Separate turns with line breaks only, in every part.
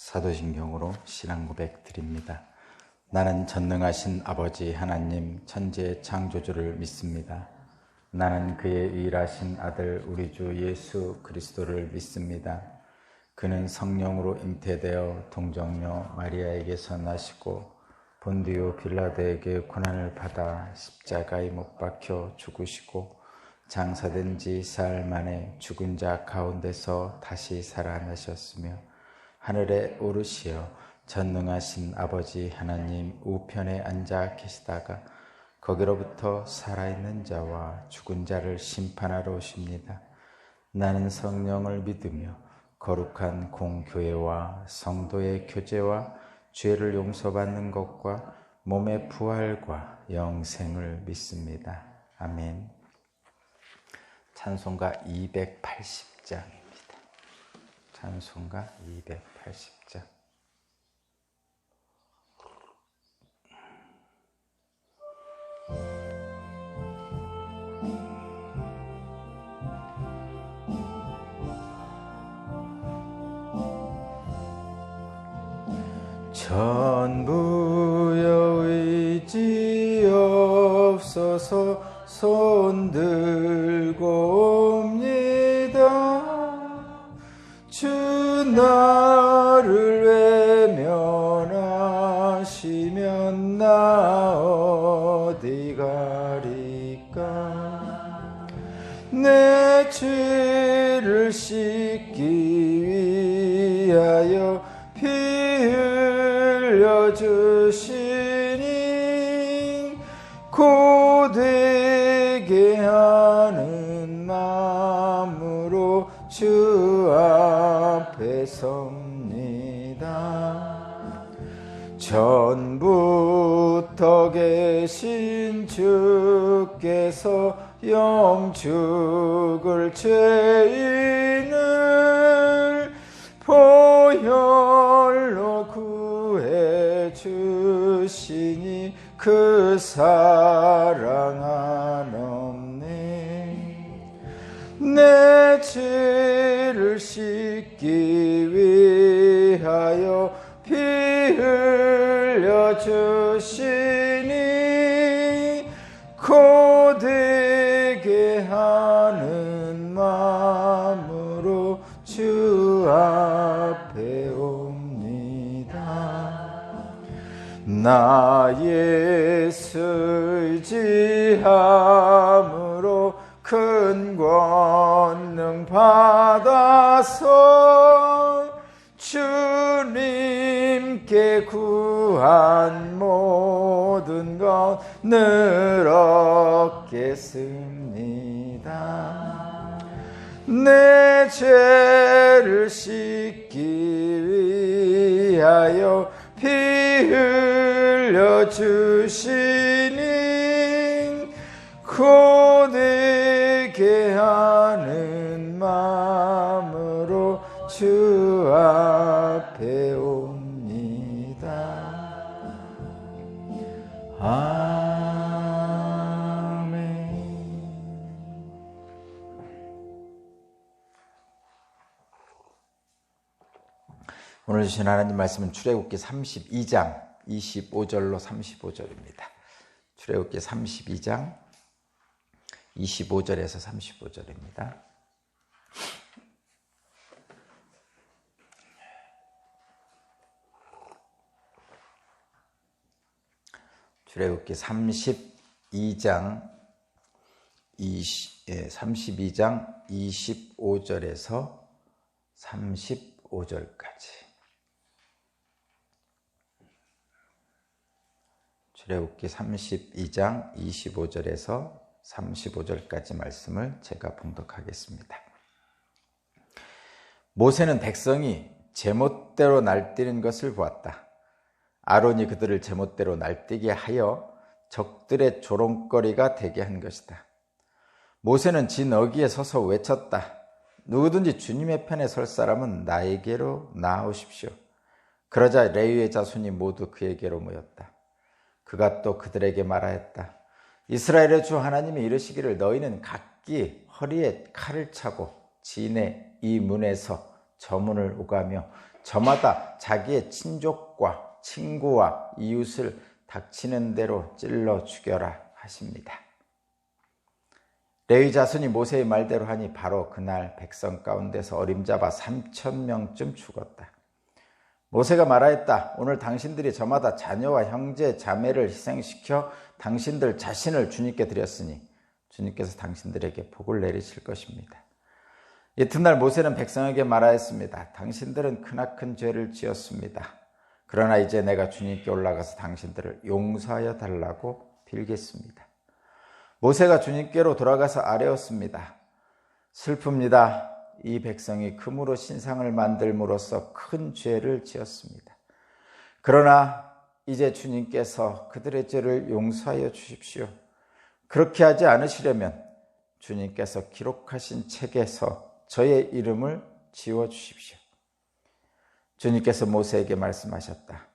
사도신경으로 신앙 고백 드립니다. 나는 전능하신 아버지 하나님 천지의 창조주를 믿습니다. 나는 그의 유일하신 아들 우리 주 예수 그리스도를 믿습니다. 그는 성령으로 잉태되어 동정녀 마리아에게서 나시고 본디오 빌라도에게 고난을 받아 십자가에 못 박혀 죽으시고 장사된 지 사흘 만에 죽은 자 가운데서 다시 살아나셨으며 하늘에 오르시어 전능하신 아버지 하나님 우편에 앉아 계시다가 거기로부터 살아있는 자와 죽은 자를 심판하러 오십니다. 나는 성령을 믿으며 거룩한 공교회와 성도의 교제와 죄를 용서받는 것과 몸의 부활과 영생을 믿습니다. 아멘. 찬송가 280장입니다. 찬송가 280장. 전부여 의지 없어서 손 들고 옵니다. 주 나를 외면하시면 나 어디 가리까. 내 죄를 씻기 위하여 피 흘려주시니 고되게 하는 마음으로 주 앞에 섭니다. 전부터 계신 주께서 영죽을 죄인을 보혈로 구해 주시니 그 사랑 한없네. 내 죄를 씻기 위하여 피 흘려 주시니 고되게 하는 마음으로 주 앞에 옵니다. 나 예수 의지함으로 큰 권능 받아서 주님께 구한 모든 것 늘 얻겠습니다. 내 죄를 씻기 위하여 피 흘려 주시니 고되게 하는 마음으로 주 앞에 옵니다. 아멘. 오늘 주신 하나님 말씀은 출애굽기 32장 25절로 35절입니다. 출애굽기 32장 25절에서 35절입니다. 출애굽기 32장 25절에서 35절까지. 출애굽기 32장 25절에서 35절까지 말씀을 제가 봉독하겠습니다. 모세는 백성이 제멋대로 날뛰는 것을 보았다. 아론이 그들을 제멋대로 날뛰게 하여 적들의 조롱거리가 되게 한 것이다. 모세는 진 어귀에 서서 외쳤다. 누구든지 주님의 편에 설 사람은 나에게로 나아오십시오. 그러자 레위의 자손이 모두 그에게로 모였다. 그가 또 그들에게 말하였다. 이스라엘의 주 하나님이 이르시기를 너희는 각기 허리에 칼을 차고 진의 이 문에서 저문을 오가며 저마다 자기의 친족과 친구와 이웃을 닥치는 대로 찔러 죽여라 하십니다. 레위 자손이 모세의 말대로 하니 바로 그날 백성 가운데서 어림잡아 3,000명쯤 죽었다. 모세가 말하였다. 오늘 당신들이 저마다 자녀와 형제, 자매를 희생시켜 당신들 자신을 주님께 드렸으니 주님께서 당신들에게 복을 내리실 것입니다. 이튿날 모세는 백성에게 말하였습니다. 당신들은 크나큰 죄를 지었습니다. 그러나 이제 내가 주님께 올라가서 당신들을 용서하여 달라고 빌겠습니다. 모세가 주님께로 돌아가서 아뢰었습니다. 슬픕니다. 이 백성이 금으로 신상을 만들므로써 큰 죄를 지었습니다. 그러나 이제 주님께서 그들의 죄를 용서하여 주십시오. 그렇게 하지 않으시려면 주님께서 기록하신 책에서 저의 이름을 지워주십시오. 주님께서 모세에게 말씀하셨다.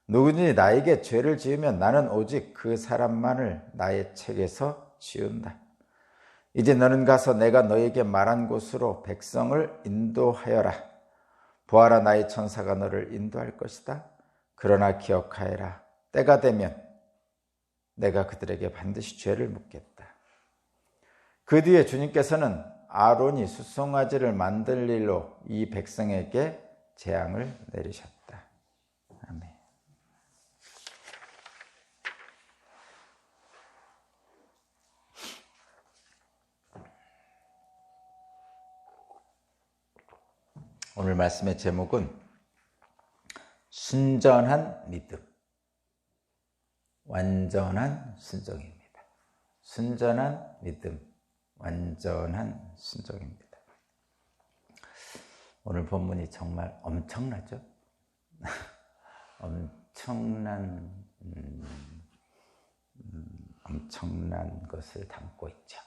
누구든지 나에게 죄를 지으면 나는 오직 그 사람만을 나의 책에서 지운다. 이제 너는 가서 내가 너에게 말한 곳으로 백성을 인도하여라. 보아라, 나의 천사가 너를 인도할 것이다. 그러나 기억하여라. 때가 되면 내가 그들에게 반드시 죄를 묻겠다. 그 뒤에 주님께서는 아론이 수송아지를 만들 일로 이 백성에게 재앙을 내리셨다. 아멘. 오늘 말씀의 제목은 순전한 믿음, 완전한 순종입니다. 순전한 믿음, 완전한 순종입니다. 오늘 본문이 정말 엄청나죠? 엄청난 것을 담고 있죠.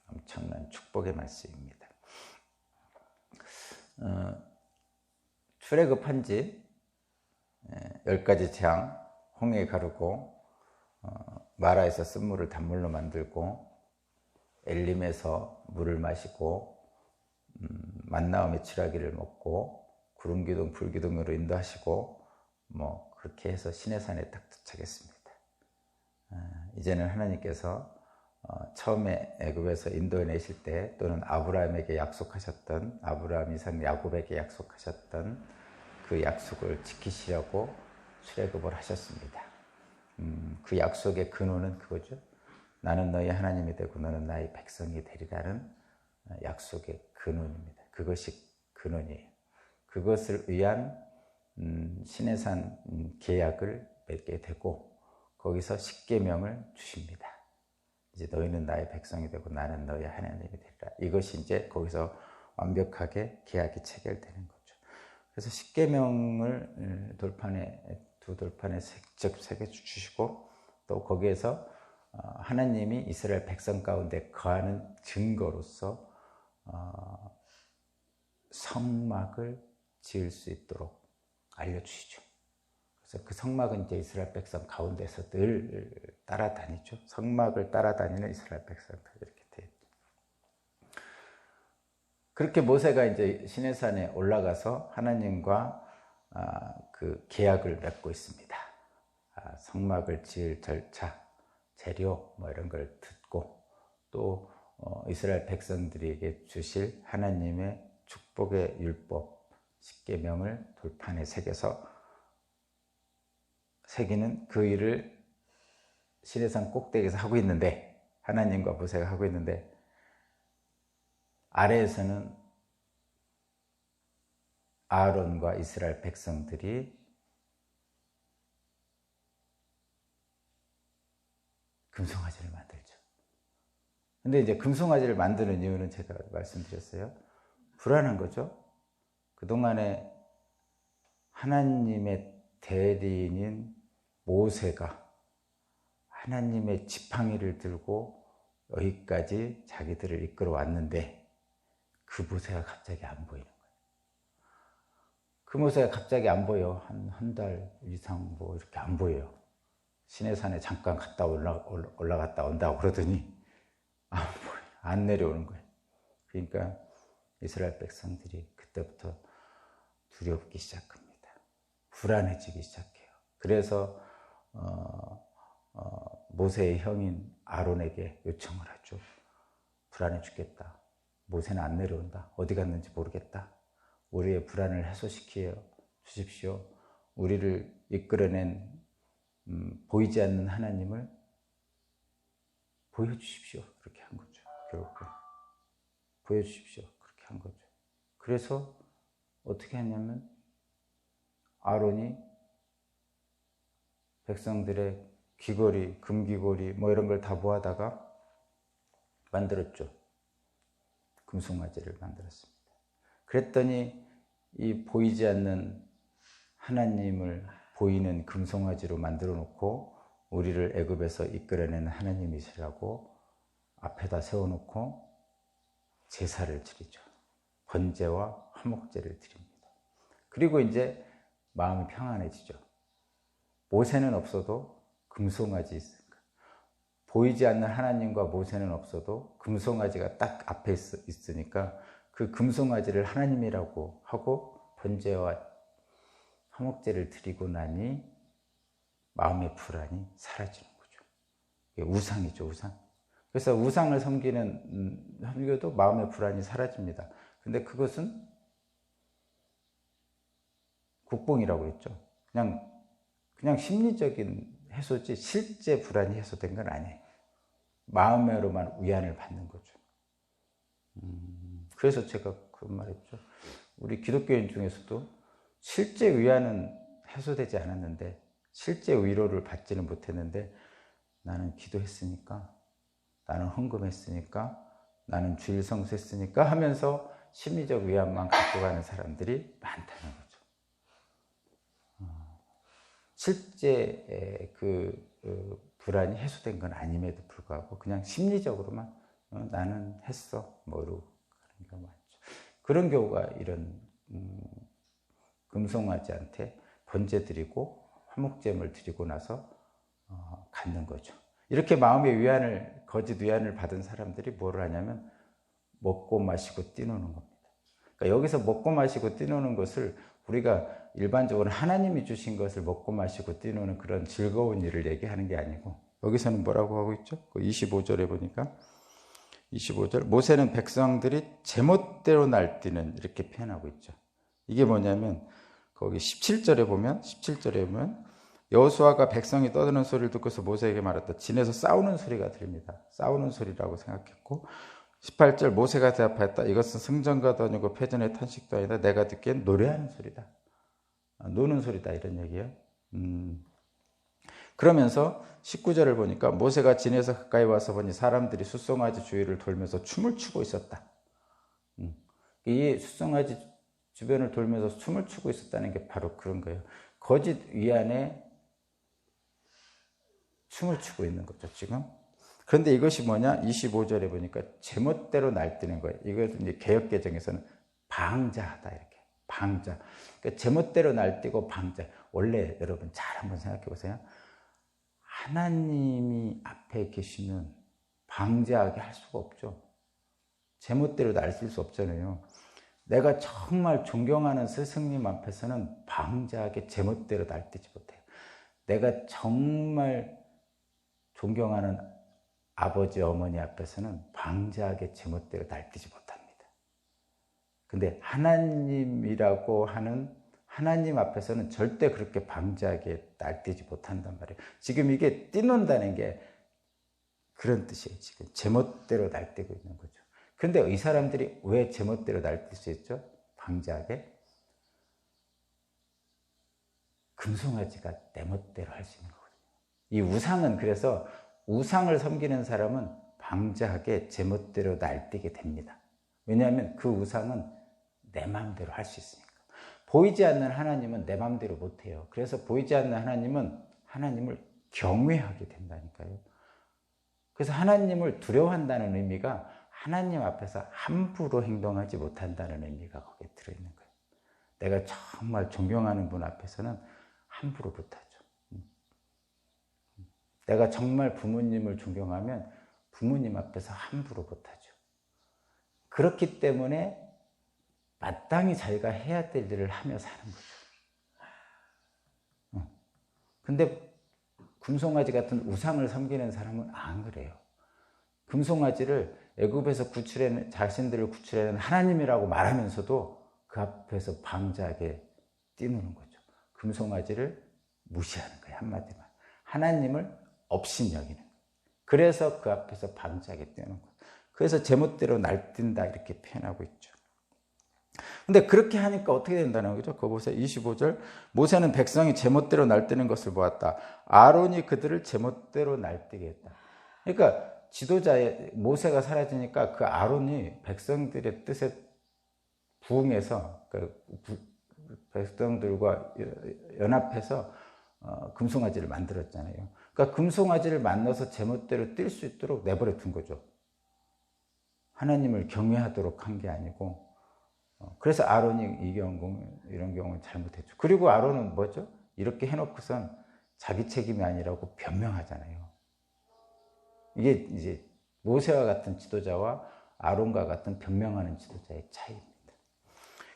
엄청난 축복의 말씀입니다. 출애굽한 지 10가지 재앙, 홍해 가르고 마라에서 쓴물을 단물로 만들고 엘림에서 물을 마시고 만나와 메추라기를 먹고 구름기둥 불기둥으로 인도하시고 그렇게 해서 시내산에 딱 도착했습니다. 이제는 하나님께서 처음에 애굽에서 인도해내실 때 또는 아브라함에게 약속하셨던 아브라함, 이삭, 야곱에게 약속하셨던 그 약속을 지키시려고 출애굽을 하셨습니다. 그 약속의 근원은 그거죠. 나는 너희 하나님이 되고 너는 나의 백성이 되리라는 약속의 근원입니다. 그것이 근원이에요. 그것을 위한 시내산 계약을 맺게 되고 거기서 십계명을 주십니다. 이제 너희는 나의 백성이 되고 나는 너희 하나님이 되리라. 이것이 이제 거기서 완벽하게 계약이 체결되는 거죠. 그래서 십계명을 두 돌판에 직접 새겨 주시고 또 거기에서 하나님이 이스라엘 백성 가운데 거하는 증거로서 성막을 지을 수 있도록 알려주시죠. 그래서 그 성막은 이제 이스라엘 백성 가운데서 늘 따라다니죠. 성막을 따라다니는 이스라엘 백성들 이렇게 돼요. 그렇게 모세가 이제 시내산에 올라가서 하나님과 그 계약을 맺고 있습니다. 성막을 지을 절차, 재료 이런 걸 듣고 또 이스라엘 백성들에게 주실 하나님의 축복의 율법, 십계명을 돌판에 새기는 그 일을 시내산 꼭대기에서 하고 있는데 하나님과 모세가 하고 있는데 아래에서는 아론과 이스라엘 백성들이 금송아지를 만들죠. 근데 이제 금송아지를 만드는 이유는 제가 말씀드렸어요. 불안한 거죠. 그동안에 하나님의 대리인인 모세가 하나님의 지팡이를 들고 여기까지 자기들을 이끌어 왔는데 그 모세가 갑자기 안 보이는 거예요. 그 모세가 갑자기 안 보여. 한 달 이상 이렇게 안 보여요. 시내산에 잠깐 갔다 올라갔다 온다고 그러더니 안 보여. 안 내려오는 거예요. 그러니까 이스라엘 백성들이 그때 그때부터 두렵기 시작합니다. 불안해지기 시작해요. 그래서 모세의 형인 아론에게 요청을 하죠. 불안해 죽겠다. 모세는 안 내려온다. 어디 갔는지 모르겠다. 우리의 불안을 해소시켜 주십시오. 우리를 이끌어낸 보이지 않는 하나님을 보여주십시오. 그렇게 한 거죠. 결국은 보여주십시오. 그렇게 한 거죠. 그래서 어떻게 했냐면 아론이 백성들의 귀걸이, 금귀걸이 뭐 이런 걸 다 모아다가 만들었죠. 금송아지를 만들었습니다. 그랬더니 이 보이지 않는 하나님을 보이는 금송아지로 만들어 놓고 우리를 애굽에서 이끌어내는 하나님이시라고 앞에다 세워놓고 제사를 드리죠. 번제와 화목제를 드립니다. 그리고 이제 마음이 평안해지죠. 모세는 없어도 금송아지 있으니까. 보이지 않는 하나님과 모세는 없어도 금송아지가 딱 앞에 있으니까 그 금송아지를 하나님이라고 하고 번제와 화목제를 드리고 나니 마음의 불안이 사라지는 거죠. 이게 우상이죠, 우상. 그래서 우상을 섬기도 마음의 불안이 사라집니다. 근데 그것은 국뽕이라고 했죠. 그냥 심리적인 해소지 실제 불안이 해소된 건 아니에요. 마음으로만 위안을 받는 거죠. 그래서 제가 그런 말 했죠. 우리 기독교인 중에서도 실제 위안은 해소되지 않았는데 실제 위로를 받지는 못했는데 나는 기도했으니까 나는 헌금했으니까 나는 주일 성수했으니까 하면서 심리적 위안만 갖고 가는 사람들이 많다는 거죠. 실제 불안이 해소된 건 아님에도 불구하고 그냥 심리적으로만 나는 했어 뭐로 가는 경우가 많죠. 그런 경우가 이런 금송아지한테 번제 드리고 화목제물 드리고 나서 갖는 거죠. 이렇게 마음의 위안을 거짓 위안을 받은 사람들이 뭐를 하냐면 먹고 마시고 뛰노는 겁니다. 그러니까 여기서 먹고 마시고 뛰노는 것을 우리가 일반적으로 하나님이 주신 것을 먹고 마시고 뛰노는 그런 즐거운 일을 얘기하는 게 아니고 여기서는 뭐라고 하고 있죠? 25절에 보니까 25절 모세는 백성들이 제멋대로 날뛰는 이렇게 표현하고 있죠. 이게 뭐냐면 거기 17절에 보면 여호수아가 백성이 떠드는 소리를 듣고서 모세에게 말했다. 진에서 싸우는 소리가 들립니다. 싸우는 소리라고 생각했고 18절 모세가 대답하였다. 이것은 승전가도 아니고 패전의 탄식도 아니다. 내가 듣기엔 노래하는 소리다. 노는 소리다 이런 얘기예요. 그러면서 19절을 보니까 모세가 진에서 가까이 와서 보니 사람들이 숫송아지 주위를 돌면서 춤을 추고 있었다. 이 숫송아지 주변을 돌면서 춤을 추고 있었다는 게 바로 그런 거예요. 거짓 위안에 춤을 추고 있는 거죠, 지금. 그런데 이것이 뭐냐? 25절에 보니까 제멋대로 날뛰는 거예요. 이것은 이제 개역개정에서는 방자하다, 이렇게. 방자. 그러니까 제멋대로 날뛰고 방자. 원래 여러분 잘 한번 생각해 보세요. 하나님이 앞에 계시면 방자하게 할 수가 없죠. 제멋대로 날뛸 수 없잖아요. 내가 정말 존경하는 스승님 앞에서는 방자하게 제멋대로 날뛰지 못해요. 내가 정말 존경하는 아버지, 어머니 앞에서는 방자하게 제멋대로 날뛰지 못합니다. 근데 하나님이라고 하는 하나님 앞에서는 절대 그렇게 방자하게 날뛰지 못한단 말이에요. 지금 이게 뛰논다는 게 그런 뜻이에요. 지금 제멋대로 날뛰고 있는 거죠. 근데 이 사람들이 왜 제멋대로 날뛸 수 있죠? 방자하게? 금송아지가 내 멋대로 할 수 있는 거거든요. 이 우상은 그래서 우상을 섬기는 사람은 방자하게 제멋대로 날뛰게 됩니다. 왜냐하면 그 우상은 내 마음대로 할 수 있으니까. 보이지 않는 하나님은 내 마음대로 못해요. 그래서 보이지 않는 하나님은 하나님을 경외하게 된다니까요. 그래서 하나님을 두려워한다는 의미가 하나님 앞에서 함부로 행동하지 못한다는 의미가 거기에 들어있는 거예요. 내가 정말 존경하는 분 앞에서는 함부로 못하죠. 내가 정말 부모님을 존경하면 부모님 앞에서 함부로 못하죠. 그렇기 때문에 마땅히 자기가 해야 될 일을 하며 사는 거죠. 근데 금송아지 같은 우상을 섬기는 사람은 안 그래요. 금송아지를 애굽에서 구출해낸, 자신들을 구출해낸 하나님이라고 말하면서도 그 앞에서 방자하게 뛰노는 거죠. 금송아지를 무시하는 거예요. 한마디만. 하나님을 없인 여기는. 그래서 그 앞에서 방자하게 뛰는 거예요. 그래서 제멋대로 날뛴다 이렇게 표현하고 있죠. 근데 그렇게 하니까 어떻게 된다는 거죠? 그거 보세요. 25절. 모세는 백성이 제멋대로 날뛰는 것을 보았다. 아론이 그들을 제멋대로 날뛰게 했다. 그러니까 지도자의 모세가 사라지니까 그 아론이 백성들의 뜻에 부응해서 그 백성들과 연합해서 금송아지를 만들었잖아요. 그러니까 금송아지를 만나서 제멋대로 뛸 수 있도록 내버려 둔 거죠. 하나님을 경외하도록 한 게 아니고. 그래서 아론이 이런 경우는 잘못했죠. 그리고 아론은 뭐죠? 이렇게 해놓고선 자기 책임이 아니라고 변명하잖아요. 이게 이제 모세와 같은 지도자와 아론과 같은 변명하는 지도자의 차이입니다.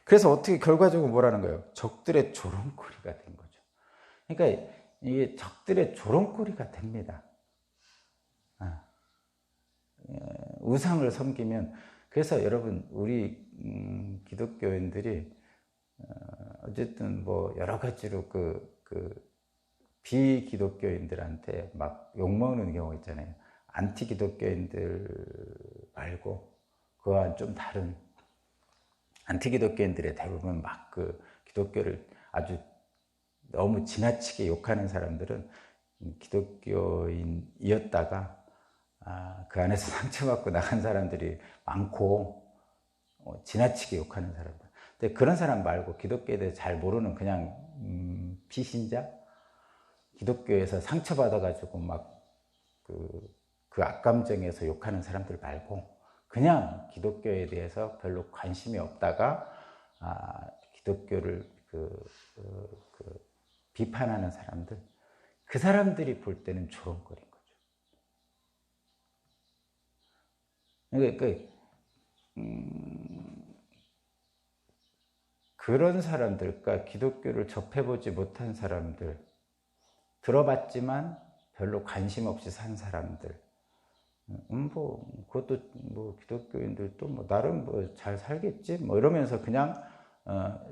그래서 어떻게 결과적으로 뭐라는 거예요? 적들의 조롱거리가 된 거죠. 그러니까 이게 적들의 조롱거리가 됩니다. 우상을 섬기면. 그래서 여러분 우리 기독교인들이 어쨌든 뭐 여러 가지로 그 비기독교인들한테 막 욕먹는 경우 있잖아요. 안티 기독교인들 말고 그와는 좀 다른 안티 기독교인들의 대부분 막 그 기독교를 아주 너무 지나치게 욕하는 사람들은 기독교인이었다가 그 안에서 상처받고 나간 사람들이 많고 지나치게 욕하는 사람들. 근데 그런 사람 말고 기독교에 대해 잘 모르는 그냥 비신자, 기독교에서 상처받아가지고 막 그 악감정에서 욕하는 사람들 말고 그냥 기독교에 대해서 별로 관심이 없다가 기독교를 비판하는 사람들, 그 사람들이 볼 때는 조롱거린 거죠. 그러니까 그런 사람들과 기독교를 접해보지 못한 사람들, 들어봤지만 별로 관심 없이 산 사람들, 그것도 뭐 기독교인들도 뭐 나름 뭐 잘 살겠지 뭐 이러면서 그냥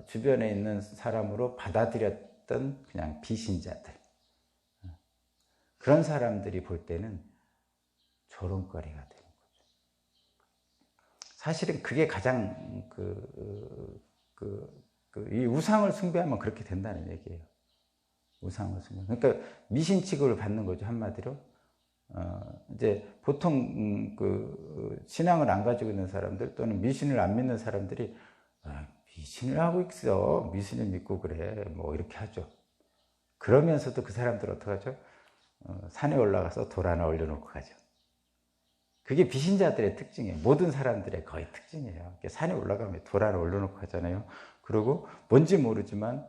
주변에 있는 사람으로 받아들였던 그냥 비신자들, 그런 사람들이 볼 때는 조롱거리가 되는 거죠. 사실은 그게 가장 이 우상을 숭배하면 그렇게 된다는 얘기예요. 우상을 숭배. 그러니까 미신 취급을 받는 거죠, 한마디로. 이제 보통 신앙을 안 가지고 있는 사람들 또는 미신을 안 믿는 사람들이 미신을 하고 있어, 미신을 믿고 그래, 뭐 이렇게 하죠. 그러면서도 그 사람들 어떡하죠? 산에 올라가서 돌 하나 올려놓고 가죠. 그게 비신자들의 특징이에요. 모든 사람들의 거의 특징이에요. 산에 올라가면 돌 하나 올려놓고 가잖아요. 그리고 뭔지 모르지만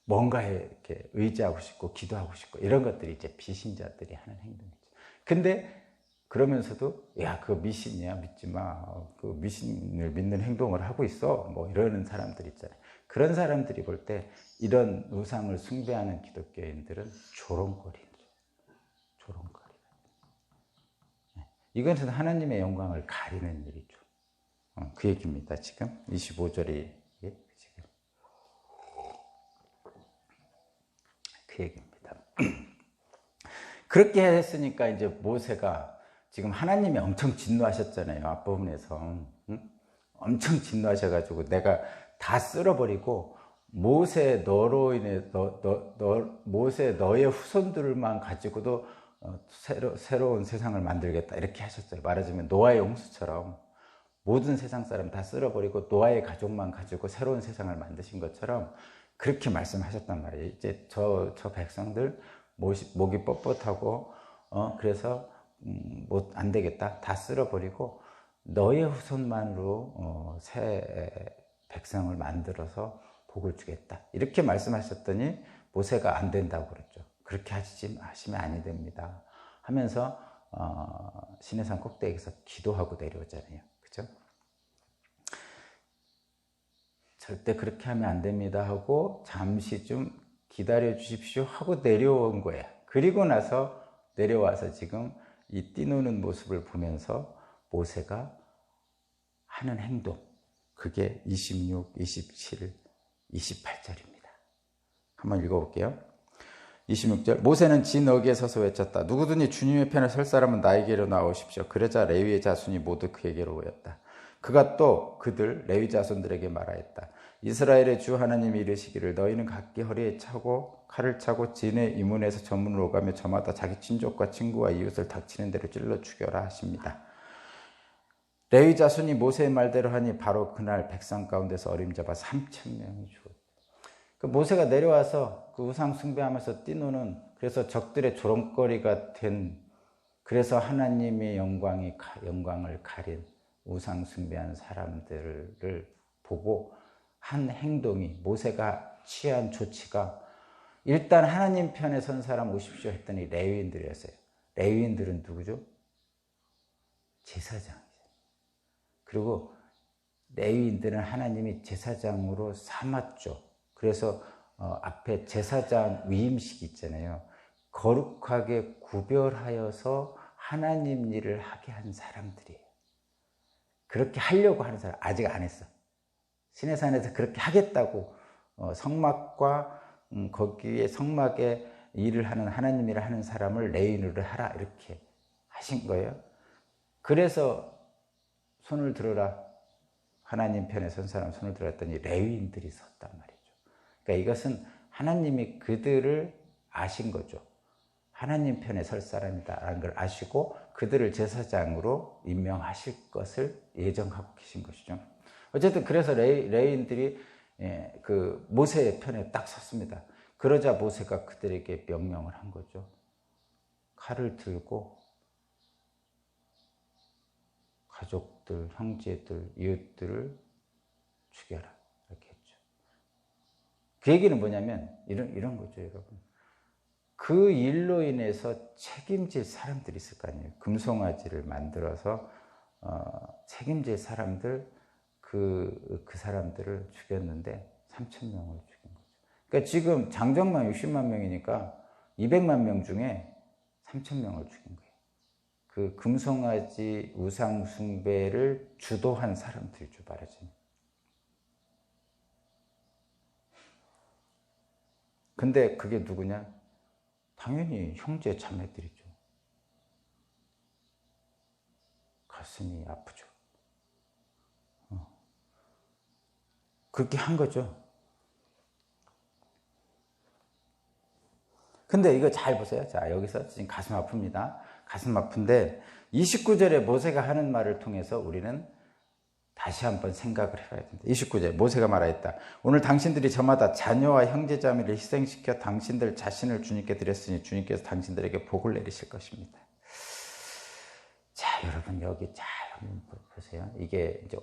뭔가에 이렇게 의지하고 싶고 기도하고 싶고 이런 것들이 이제 비신자들이 하는 행동이죠. 근데 그러면서도 야, 그거 미신이야, 믿지 마. 그 미신을 믿는 행동을 하고 있어. 뭐 이러는 사람들 있잖아요. 그런 사람들이 볼 때 이런 우상을 숭배하는 기독교인들은 조롱거리죠. 조롱거리. 이것은 하나님의 영광을 가리는 일이죠. 그 얘기입니다. 지금 25절이 지금 그 얘기입니다. 그렇게 했으니까 이제 모세가 지금 하나님이 엄청 진노하셨잖아요. 앞부분에서 엄청 진노하셔가지고 내가 다 쓸어버리고 모세 너로 인해 모세 너의 후손들만 가지고도 새로운 세상을 만들겠다 이렇게 하셨어요. 말하자면 노아의 홍수처럼 모든 세상 사람 다 쓸어버리고 노아의 가족만 가지고 새로운 세상을 만드신 것처럼 그렇게 말씀하셨단 말이에요. 이제 저 백성들 목이 뻣뻣하고 그래서 안 되겠다, 다 쓸어버리고 너의 후손만으로 새 백성을 만들어서 복을 주겠다 이렇게 말씀하셨더니 모세가 안 된다고 그랬죠. 그렇게 하시면 아니 됩니다 하면서 시내산 꼭대기에서 기도하고 내려오잖아요. 그죠? 절대 그렇게 하면 안 됩니다 하고 잠시 좀 기다려 주십시오 하고 내려온 거예요. 그리고 나서 내려와서 지금 이 뛰노는 모습을 보면서 모세가 하는 행동, 그게 26, 27, 28절입니다. 한번 읽어볼게요. 26절, 모세는 진어귀에 서서 외쳤다. 누구든지 주님의 편에 설 사람은 나에게로 나오십시오. 그러자 레위의 자손이 모두 그에게로 모였다. 그가 또 그들 레위 자손들에게 말하였다. 이스라엘의 주 하나님이 이르시기를 너희는 각기 허리에 차고 칼을 차고 진의 이문에서 저문으로 오가며 저마다 자기 친족과 친구와 이웃을 닥치는 대로 찔러 죽여라 하십니다. 레위 자손이 모세의 말대로 하니 바로 그날 백성 가운데서 어림잡아 3,000명이 죽었다. 그 모세가 내려와서 그 우상 숭배하면서 뛰노는, 그래서 적들의 조롱거리가 된, 그래서 하나님의 영광을 가린 우상 숭배한 사람들을 보고 한 행동이, 모세가 취한 조치가 일단 하나님 편에 선 사람 오십시오 했더니 레위인들이었어요. 레위인들은 누구죠? 제사장이죠. 그리고 레위인들은 하나님이 제사장으로 삼았죠. 그래서 앞에 제사장 위임식 있잖아요. 거룩하게 구별하여서 하나님 일을 하게 한 사람들이에요. 그렇게 하려고 하는 사람 아직 안 했어. 시내산에서 그렇게 하겠다고 성막과 거기에 성막에 일을 하는, 하나님 일을 하는 사람을 레위인으로 하라 이렇게 하신 거예요. 그래서 손을 들어라, 하나님 편에 선 사람 손을 들었더니 레위인들이 섰단 말이죠. 그러니까 이것은 하나님이 그들을 아신 거죠. 하나님 편에 설 사람이다라는 걸 아시고 그들을 제사장으로 임명하실 것을 예정하고 계신 것이죠. 어쨌든 그래서 레위인들이 그 모세의 편에 딱 섰습니다. 그러자 모세가 그들에게 명령을 한 거죠. 칼을 들고 가족들, 형제들, 이웃들을 죽여라 이렇게 했죠. 그 얘기는 뭐냐면 이런 거죠, 여러분. 그 일로 인해서 책임질 사람들이 있을 거 아니에요. 금송아지를 만들어서 책임질 사람들, 그 사람들을 죽였는데 3,000명을 죽인 거죠. 그러니까 지금 장정만 60만 명이니까 200만 명 중에 3,000명을 죽인 거예요. 그 금송아지 우상 숭배를 주도한 사람들이죠, 말하자면. 근데 그게 누구냐? 당연히 형제 자매들이죠. 가슴이 아프죠. 그렇게 한 거죠. 근데 이거 잘 보세요. 자, 여기서 지금 가슴 아픕니다. 가슴 아픈데 29절에 모세가 하는 말을 통해서 우리는 다시 한번 생각을 해봐야 된다. 29절 모세가 말하였다. 오늘 당신들이 저마다 자녀와 형제자매를 희생시켜 당신들 자신을 주님께 드렸으니 주님께서 당신들에게 복을 내리실 것입니다. 자, 여러분 여기 잘 한번 보세요. 이게 이제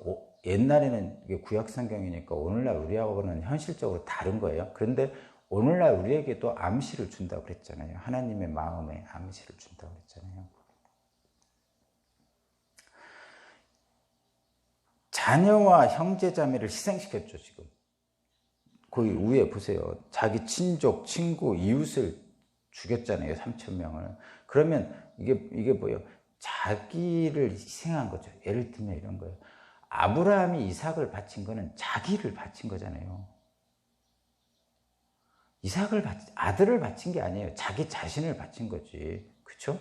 옛날에는 이게 구약 성경이니까 오늘날 우리하고는 현실적으로 다른 거예요. 그런데 오늘날 우리에게도 암시를 준다고 그랬잖아요. 하나님의 마음에 암시를 준다고 그랬잖아요. 자녀와 형제자매를 희생시켰죠, 지금. 거기 위에 보세요. 자기 친족, 친구, 이웃을 죽였잖아요, 3,000명을. 그러면 이게 뭐예요? 자기를 희생한 거죠. 예를 들면 이런 거예요. 아브라함이 이삭을 바친 거는 자기를 바친 거잖아요. 아들을 바친 게 아니에요. 자기 자신을 바친 거지. 그렇죠?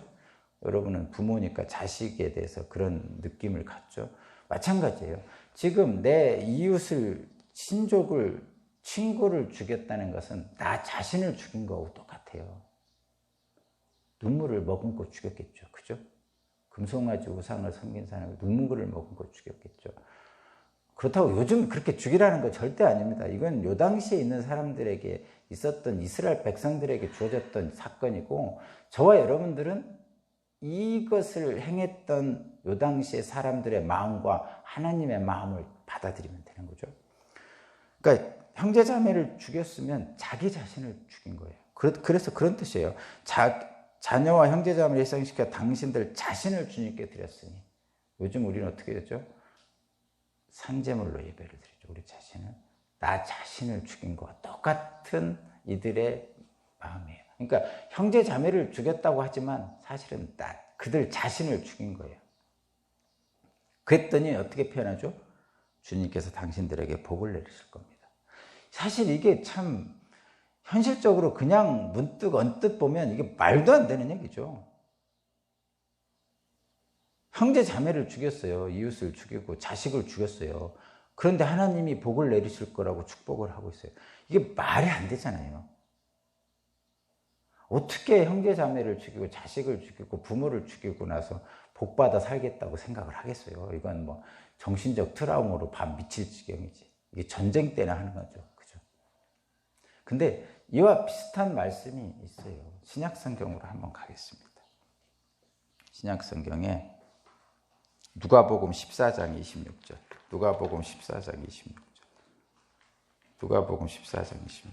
여러분은 부모니까 자식에 대해서 그런 느낌을 갖죠. 마찬가지예요. 지금 내 이웃을, 친족을, 친구를 죽였다는 것은 나 자신을 죽인 거하고 똑같아요. 눈물을 머금고 죽였겠죠. 그죠? 금송아지 우상을 섬긴 사람이 눈물을 머금고 죽였겠죠. 그렇다고 요즘 그렇게 죽이라는 거 절대 아닙니다. 이건 요 당시에 있는 사람들에게 있었던 이스라엘 백성들에게 주어졌던 사건이고, 저와 여러분들은 이것을 행했던 요 당시의 사람들의 마음과 하나님의 마음을 받아들이면 되는 거죠. 그러니까 형제자매를 죽였으면 자기 자신을 죽인 거예요. 그래서 그런 뜻이에요. 자녀와 형제자매를 희생시켜 당신들 자신을 주님께 드렸으니. 요즘 우리는 어떻게 했죠? 산제물로 예배를 드리죠. 우리 자신을, 나 자신을 죽인 것과 똑같은 이들의 마음이에요. 그러니까 형제자매를 죽였다고 하지만 사실은 그들 자신을 죽인 거예요. 그랬더니 어떻게 표현하죠? 주님께서 당신들에게 복을 내리실 겁니다. 사실 이게 참 현실적으로 그냥 문득 언뜻 보면 이게 말도 안 되는 얘기죠. 형제 자매를 죽였어요. 이웃을 죽이고 자식을 죽였어요. 그런데 하나님이 복을 내리실 거라고 축복을 하고 있어요. 이게 말이 안 되잖아요. 어떻게 형제 자매를 죽이고 자식을 죽이고 부모를 죽이고 나서 복받아 살겠다고 생각을 하겠어요. 이건 뭐 정신적 트라우마로 반 미칠 지경이지. 이게 전쟁 때나 하는 거죠. 그죠? 근데 이와 비슷한 말씀이 있어요. 신약 성경으로 한번 가겠습니다. 신약 성경에 누가복음 14장 26절. 누가복음 14장 26절. 누가복음 14장 26절.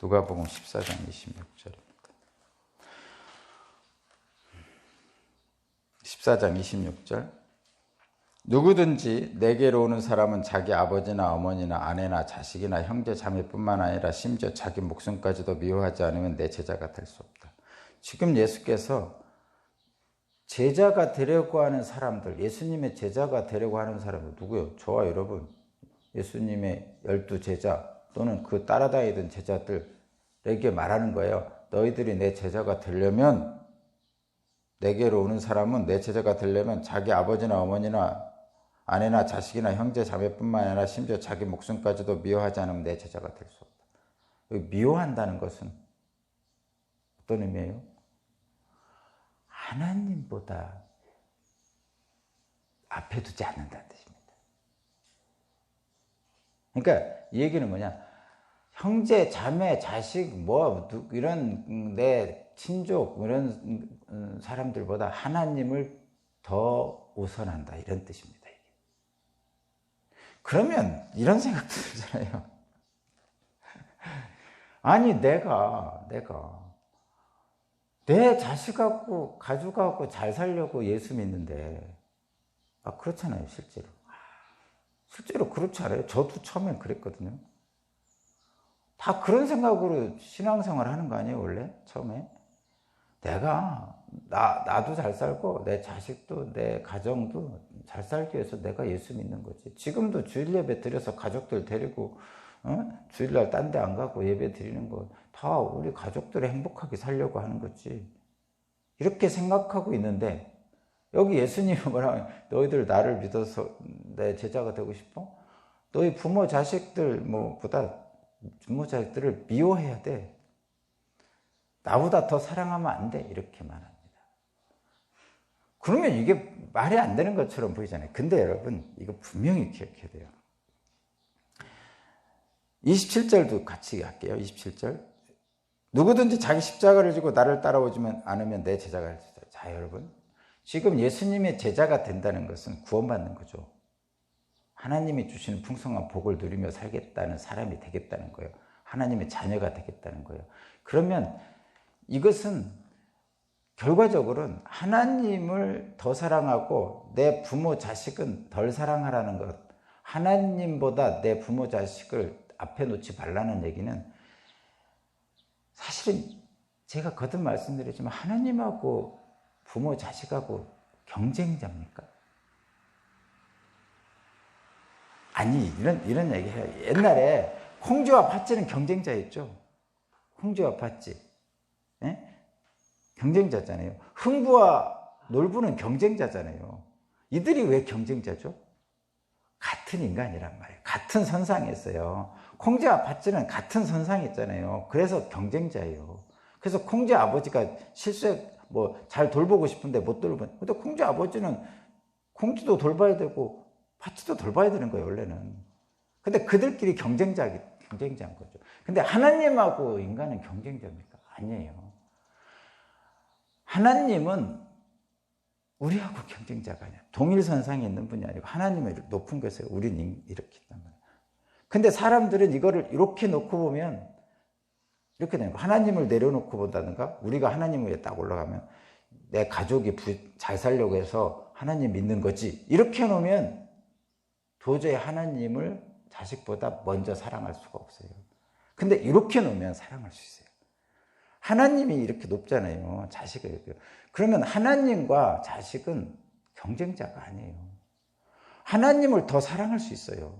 누가복음 14장 26절입니다. 14장 26절. 누구든지 내게로 오는 사람은 자기 아버지나 어머니나 아내나 자식이나 형제 자매뿐만 아니라 심지어 자기 목숨까지도 미워하지 않으면 내 제자가 될 수 없다. 지금 예수께서 제자가 되려고 하는 사람들, 예수님의 제자가 되려고 하는 사람들 누구요? 저와 여러분, 예수님의 12 제자 또는 그 따라다니던 제자들에게 말하는 거예요. 너희들이 내 제자가 되려면, 내게로 오는 사람은 내 제자가 되려면 자기 아버지나 어머니나 아내나 자식이나 형제 자매뿐만 아니라 심지어 자기 목숨까지도 미워하지 않으면 내 제자가 될 수 없다. 여기 미워한다는 것은 어떤 의미예요? 하나님보다 앞에 두지 않는다는 뜻입니다. 그러니까 이 얘기는 뭐냐? 형제, 자매, 자식, 이런 내 친족, 이런 사람들보다 하나님을 더 우선한다. 이런 뜻입니다. 이게. 그러면 이런 생각 들잖아요. 아니, 내가 내 자식하고 가족하고 잘 살려고 예수 믿는데, 그렇잖아요, 실제로. 실제로 그렇지 않아요? 저도 처음엔 그랬거든요. 다 그런 생각으로 신앙생활 하는 거 아니에요, 원래? 처음에? 나도 잘 살고, 내 자식도, 내 가정도 잘 살기 위해서 내가 예수 믿는 거지. 지금도 주일 예배 드려서 가족들 데리고, 주일날 딴 데 안 가고 예배 드리는 거, 다 우리 가족들이 행복하게 살려고 하는 거지. 이렇게 생각하고 있는데, 여기 예수님이 뭐라, 너희들 나를 믿어서 내 제자가 되고 싶어? 너희 부모 자식들 부모 자식들을 미워해야 돼. 나보다 더 사랑하면 안 돼. 이렇게 말합니다. 그러면 이게 말이 안 되는 것처럼 보이잖아요. 근데 여러분, 이거 분명히 기억해야 돼요. 27절도 같이 할게요. 27절. 누구든지 자기 십자가를 지고 나를 따라오지만 않으면 내 제자가 될 수 있다. 자, 여러분. 지금 예수님의 제자가 된다는 것은 구원받는 거죠. 하나님이 주시는 풍성한 복을 누리며 살겠다는 사람이 되겠다는 거예요. 하나님의 자녀가 되겠다는 거예요. 그러면 이것은 결과적으로는 하나님을 더 사랑하고 내 부모 자식은 덜 사랑하라는 것. 하나님보다 내 부모 자식을 앞에 놓지 말라는 얘기는 사실은 제가 거듭 말씀드리지만 하나님하고 부모 자식하고 경쟁자입니까? 아니, 이런 얘기 해요. 옛날에 콩쥐와 팥쥐는 경쟁자였죠. 콩쥐와 팥쥐. 예? 경쟁자잖아요. 흥부와 놀부는 경쟁자잖아요. 이들이 왜 경쟁자죠? 같은 인간이란 말이에요. 같은 선상에 있어요. 콩쥐와 팥쥐는 같은 선상에 있잖아요. 그래서 경쟁자예요. 그래서 콩쥐 아버지가 잘 돌보고 싶은데 못 돌보는. 근데 콩쥐 아버지는 콩쥐도 돌봐야 되고 팥쥐도 돌봐야 되는 거예요, 원래는. 근데 그들끼리 경쟁자인 거죠. 근데 하나님하고 인간은 경쟁자입니까? 아니에요. 하나님은 우리하고 경쟁자가 아니야. 동일선상에 있는 분이 아니고 하나님의 높은 것에 우리는 이렇게 있단 말이에요. 근데 사람들은 이거를 이렇게 놓고 보면 이렇게 되는 거예요. 하나님을 내려놓고 본다든가, 우리가 하나님 위에 딱 올라가면 내 가족이 잘 살려고 해서 하나님 믿는 거지, 이렇게 해놓으면 도저히 하나님을 자식보다 먼저 사랑할 수가 없어요. 근데 이렇게 놓으면 사랑할 수 있어요. 하나님이 이렇게 높잖아요, 자식을. 그러면 하나님과 자식은 경쟁자가 아니에요. 하나님을 더 사랑할 수 있어요.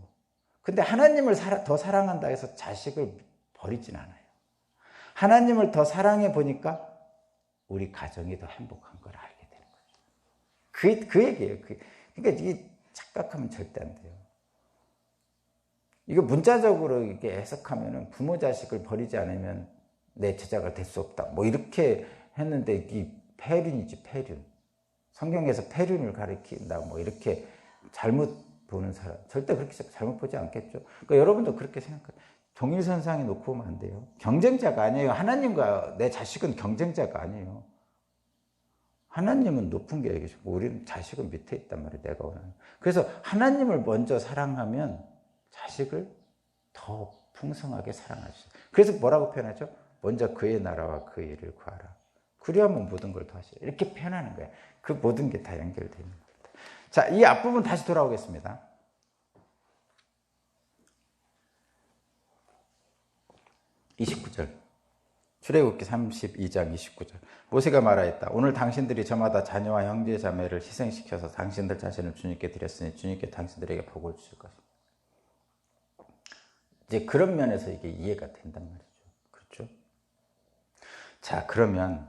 근데 하나님을 더 사랑한다 해서 자식을 버리진 않아요. 하나님을 더 사랑해 보니까 우리 가정이 더 행복한 걸 알게 되는 거죠. 그 얘기예요. 그러니까 이게 착각하면 절대 안 돼요. 이거 문자적으로 이렇게 해석하면은 부모 자식을 버리지 않으면 내 제자가 될 수 없다, 뭐 이렇게 했는데, 이 폐륜이지, 폐륜. 성경에서 폐륜을 가리킨다, 뭐 이렇게 잘못 보는 사람, 절대 그렇게 잘못 보지 않겠죠. 그러니까 여러분도 그렇게 생각해요. 동일선상에 놓고 보면 안 돼요. 경쟁자가 아니에요. 하나님과 내 자식은 경쟁자가 아니에요. 하나님은 높은 게 계시고 우리는 자식은 밑에 있단 말이에요, 내가 원하는. 그래서 하나님을 먼저 사랑하면 자식을 더 풍성하게 사랑할 수 있어요. 그래서 뭐라고 표현하죠? 먼저 그의 나라와 그 일을 구하라. 그리하면 모든 걸 더하시라. 이렇게 표현하는 거예요. 그 모든 게 다 연결되는 겁니다. 자, 이 앞부분 다시 돌아오겠습니다. 29절. 출애굽기 32장 29절. 모세가 말하였다. 오늘 당신들이 저마다 자녀와 형제 자매를 희생시켜서 당신들 자신을 주님께 드렸으니 주님께 당신들에게 복을 주실 것입니다. 이제 그런 면에서 이게 이해가 된단 말이죠. 그렇죠? 자, 그러면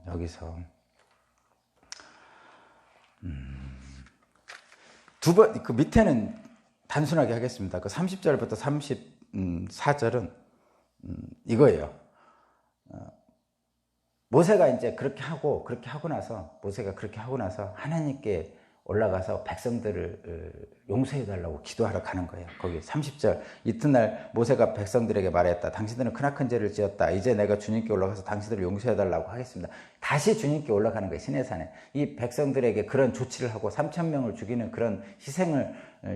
여기서 두 번, 그 밑에는 단순하게 하겠습니다. 그 30절부터 34절은 이거예요. 모세가 이제 그렇게 하고 나서, 모세가 그렇게 하고 나서 하나님께 올라가서 백성들을 용서해 달라고 기도하러 가는 거예요. 거기 30절. 이튿날 모세가 백성들에게 말했다. 당신들은 크나큰 죄를 지었다. 이제 내가 주님께 올라가서 당신들을 용서해 달라고 하겠습니다. 다시 주님께 올라가는 거예요, 시내산에. 이 백성들에게 그런 조치를 하고 3,000명을 죽이는 그런 희생을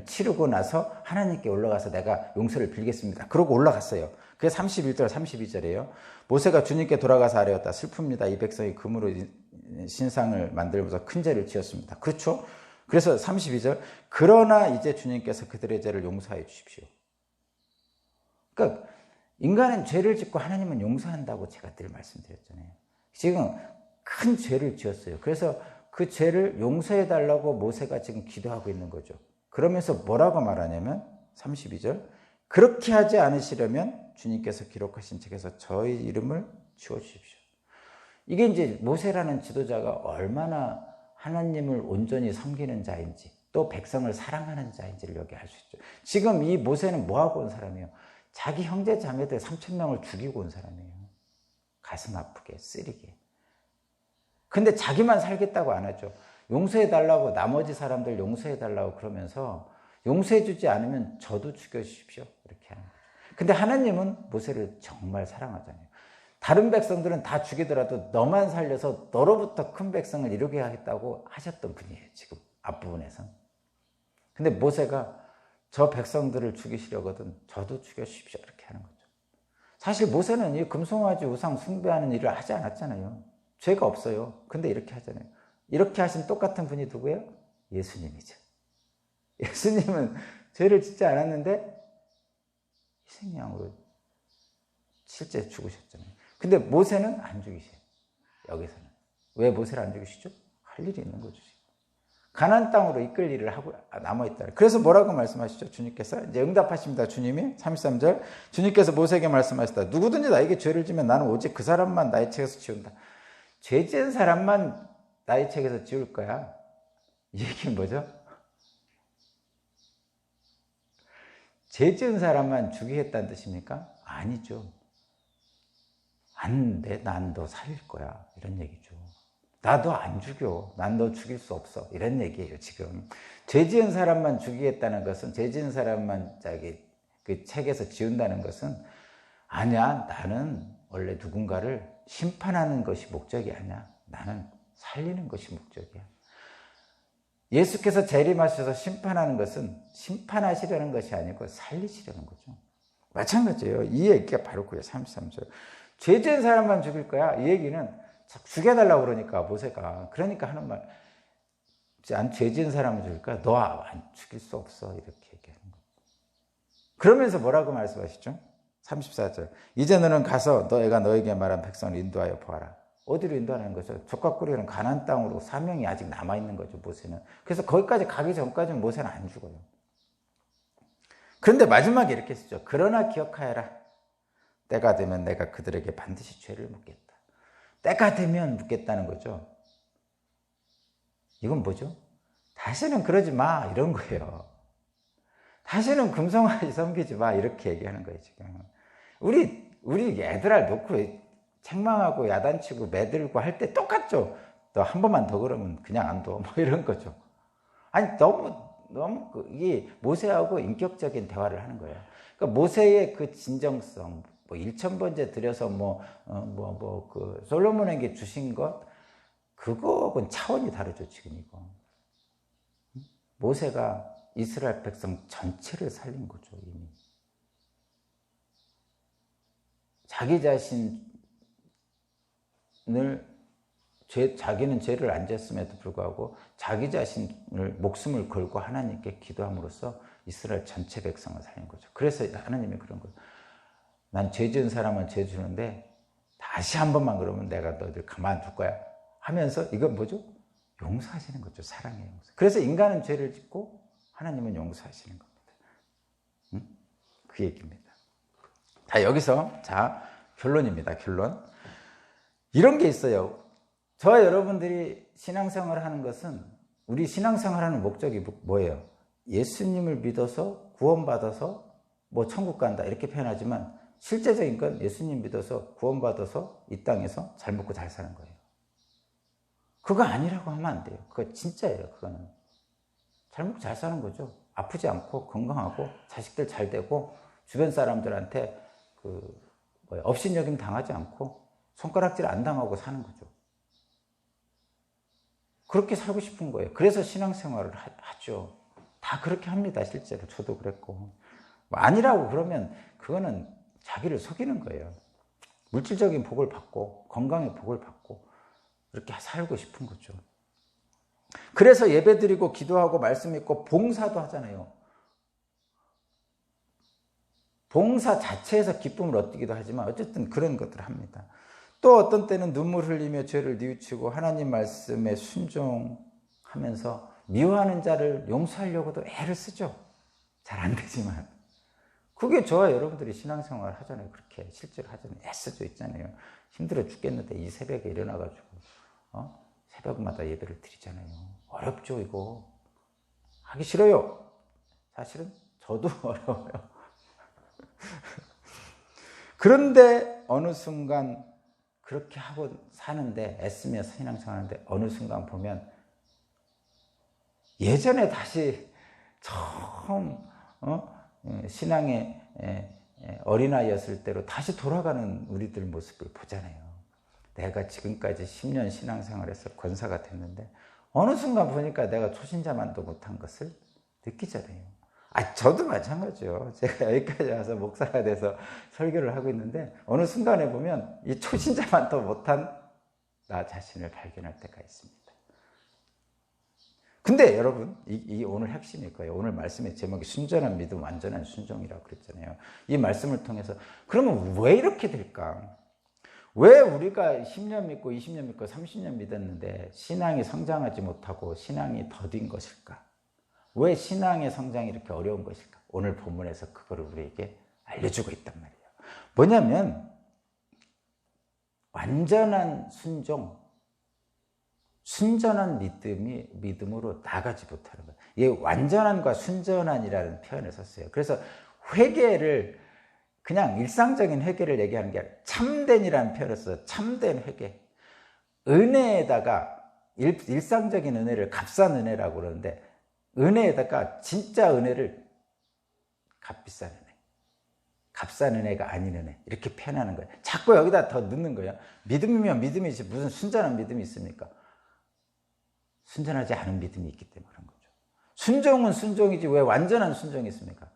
치르고 나서 하나님께 올라가서 내가 용서를 빌겠습니다. 그러고 올라갔어요. 그게 31절, 32절이에요. 모세가 주님께 돌아가서 아뢰었다. 슬픕니다. 이 백성이 금으로 신상을 만들면서 큰 죄를 지었습니다. 그렇죠? 그래서 32절, 그러나 이제 주님께서 그들의 죄를 용서해 주십시오. 그러니까 인간은 죄를 짓고 하나님은 용서한다고 제가 늘 말씀드렸잖아요. 지금 큰 죄를 지었어요. 그래서 그 죄를 용서해 달라고 모세가 지금 기도하고 있는 거죠. 그러면서 뭐라고 말하냐면 32절, 그렇게 하지 않으시려면 주님께서 기록하신 책에서 저희 이름을 지워주십시오. 이게 이제 모세라는 지도자가 얼마나 하나님을 온전히 섬기는 자인지, 또 백성을 사랑하는 자인지를 여기 알 수 있죠. 지금 이 모세는 뭐하고 온 사람이에요? 자기 형제 자매들 3,000명을 죽이고 온 사람이에요. 가슴 아프게, 쓰리게. 근데 자기만 살겠다고 안 하죠. 용서해달라고, 나머지 사람들 용서해달라고 그러면서 용서해주지 않으면 저도 죽여주십시오, 이렇게 하는 거죠. 근데 하나님은 모세를 정말 사랑하잖아요. 다른 백성들은 다 죽이더라도 너만 살려서 너로부터 큰 백성을 이루게 하겠다고 하셨던 분이에요, 지금 앞부분에선. 근데 모세가 저 백성들을 죽이시려거든 저도 죽여주십시오, 이렇게 하는 거죠. 사실 모세는 이 금송아지 우상 숭배하는 일을 하지 않았잖아요. 죄가 없어요. 근데 이렇게 하잖아요. 이렇게 하신 똑같은 분이 누구예요? 예수님이죠. 예수님은 죄를 짓지 않았는데 희생양으로 실제 죽으셨잖아요. 근데 모세는 안 죽이셔요. 여기서는. 왜 모세를 안 죽이시죠? 할 일이 있는 거죠. 가나안 땅으로 이끌 일을 하고 남아있다. 그래서 뭐라고 말씀하시죠? 주님께서 이제 응답하십니다. 주님이 33절, 주님께서 모세에게 말씀하셨다. 누구든지 나에게 죄를 지면 나는 오직 그 사람만 나의 책에서 지운다. 죄 지은 사람만 나의 책에서 지울 거야. 이 얘기는 뭐죠? 죄 지은 사람만 죽이겠다는 뜻입니까? 아니죠. 안 돼, 난 너 살릴 거야, 이런 얘기죠. 나도 안 죽여, 난 너 죽일 수 없어, 이런 얘기예요. 지금 죄 지은 사람만 죽이겠다는 것은, 죄 지은 사람만 그 책에서 지운다는 것은, 아니야, 나는 원래 누군가를 심판하는 것이 목적이 아니야. 나는 살리는 것이 목적이야. 예수께서 재림하셔서 심판하는 것은 심판하시려는 것이 아니고 살리시려는 거죠. 마찬가지예요. 이 얘기가 바로 그예요. 33절. 죄 지은 사람만 죽일 거야. 이 얘기는 죽여달라고 그러니까 모세가. 그러니까 하는 말. 죄 지은 사람을 죽일 거야. 너 안 죽일 수 없어. 이렇게 얘기하는 거예요. 그러면서 뭐라고 말씀하시죠? 34절. 이제 너는 가서 너희가 너에게 말한 백성을 인도하여 보아라. 어디로 인도하는 거죠? 족과 꿀이는 가나안 땅으로 사명이 아직 남아있는 거죠, 모세는. 그래서 거기까지 가기 전까지는 모세는 안 죽어요. 그런데 마지막에 이렇게 쓰죠. 그러나 기억하여라. 때가 되면 내가 그들에게 반드시 죄를 묻겠다. 때가 되면 묻겠다는 거죠. 이건 뭐죠? 다시는 그러지 마 이런 거예요. 다시는 금송아지 섬기지 마 이렇게 얘기하는 거예요. 지금 우리 애들을 놓고 책망하고 야단치고 매들고 할 때 똑같죠. 너 한 번만 더 그러면 그냥 안 둬. 뭐 이런 거죠. 아니 너무 이게 모세하고 인격적인 대화를 하는 거예요. 그러니까 모세의 그 진정성, 뭐 1,000번째 들여서 그 솔로몬에게 주신 것, 그거하고는 차원이 다르죠, 지금 이거. 모세가 이스라엘 백성 전체를 살린 거죠, 이미. 자기 자신을, 자기는 죄를 안 졌음에도 불구하고 자기 자신을 목숨을 걸고 하나님께 기도함으로써 이스라엘 전체 백성을 살린 거죠. 그래서 하나님이 그런 거예요. 난 죄 지은 사람은 죄 주는데 다시 한 번만 그러면 내가 너희들 가만둘 거야 하면서 이건 뭐죠? 용서하시는 거죠. 사랑의 용서. 그래서 인간은 죄를 짓고 하나님은 용서하시는 겁니다. 그 얘기입니다. 자, 여기서 결론입니다. 결론. 이런 게 있어요. 저와 여러분들이 신앙생활을 하는 것은, 우리 신앙생활 하는 목적이 뭐예요? 예수님을 믿어서 구원받아서 뭐 천국 간다 이렇게 표현하지만 실제적인 건 예수님 믿어서 구원받아서 이 땅에서 잘 먹고 잘 사는 거예요. 그거 아니라고 하면 안 돼요. 그거 진짜예요. 그거는 잘 먹고 잘 사는 거죠. 아프지 않고 건강하고 자식들 잘 되고 주변 사람들한테 업신여김 당하지 않고 손가락질 안 당하고 사는 거죠. 그렇게 살고 싶은 거예요. 그래서 신앙생활을 하죠. 다 그렇게 합니다. 실제로 저도 그랬고. 아니라고 그러면 그거는 자기를 속이는 거예요. 물질적인 복을 받고 건강의 복을 받고 이렇게 살고 싶은 거죠. 그래서 예배드리고 기도하고 말씀 읽고 봉사도 하잖아요. 봉사 자체에서 기쁨을 얻기도 하지만 어쨌든 그런 것들을 합니다. 또 어떤 때는 눈물 흘리며 죄를 뉘우치고 하나님 말씀에 순종하면서 미워하는 자를 용서하려고도 애를 쓰죠. 잘 안 되지만. 그게 저와 여러분들이 신앙생활 하잖아요. 그렇게 실제로 하잖아요. 애쓰죠 있잖아요. 힘들어 죽겠는데 이 새벽에 일어나가지고 새벽마다 예배를 드리잖아요. 어렵죠 이거. 하기 싫어요. 사실은 저도 어려워요. 그런데 어느 순간 그렇게 하고 사는데, 애쓰며 신앙생활하는데 어느 순간 보면 예전에 다시 처음 신앙의 어린아이였을 때로 다시 돌아가는 우리들 모습을 보잖아요. 내가 지금까지 10년 신앙생활에서 권사가 됐는데 어느 순간 보니까 내가 초신자만도 못한 것을 느끼잖아요. 저도 마찬가지죠. 제가 여기까지 와서 목사가 돼서 설교를 하고 있는데 어느 순간에 보면 이 초신자만도 못한 나 자신을 발견할 때가 있습니다. 근데 여러분, 이 오늘 핵심일 거예요. 오늘 말씀의 제목이 순전한 믿음, 완전한 순종이라고 그랬잖아요. 이 말씀을 통해서 그러면 왜 이렇게 될까? 왜 우리가 10년 믿고 20년 믿고 30년 믿었는데 신앙이 성장하지 못하고 신앙이 더딘 것일까? 왜 신앙의 성장이 이렇게 어려운 것일까? 오늘 본문에서 그거를 우리에게 알려주고 있단 말이에요. 뭐냐면 완전한 순종, 순전한 믿음으로 나가지 못하는 거예요. 이게 완전한과 순전한이라는 표현을 썼어요. 그래서 회개를 그냥 일상적인 회개를 얘기하는 게 아니라 참된이라는 표현을 써요. 참된 회개. 은혜에다가 일상적인 은혜를 값싼 은혜라고 그러는데 은혜에다가 진짜 은혜를 값비싼 은혜, 값싼 은혜가 아닌 은혜 이렇게 표현하는 거예요. 자꾸 여기다 더 넣는 거예요. 믿음이면 믿음이지 무슨 순전한 믿음이 있습니까? 순전하지 않은 믿음이 있기 때문에 그런 거죠. 순종은 순종이지 왜 완전한 순종이 있습니까?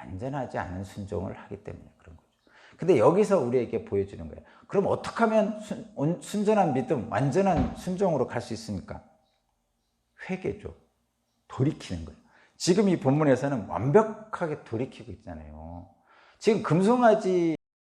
완전하지 않은 순종을 하기 때문에 그런 거죠. 근데 여기서 우리에게 보여주는 거예요. 그럼 어떻게 하면 순전한 믿음, 완전한 순종으로 갈 수 있습니까? 회개죠. 돌이키는 거예요. 지금 이 본문에서는 완벽하게 돌이키고 있잖아요. 지금 금송아지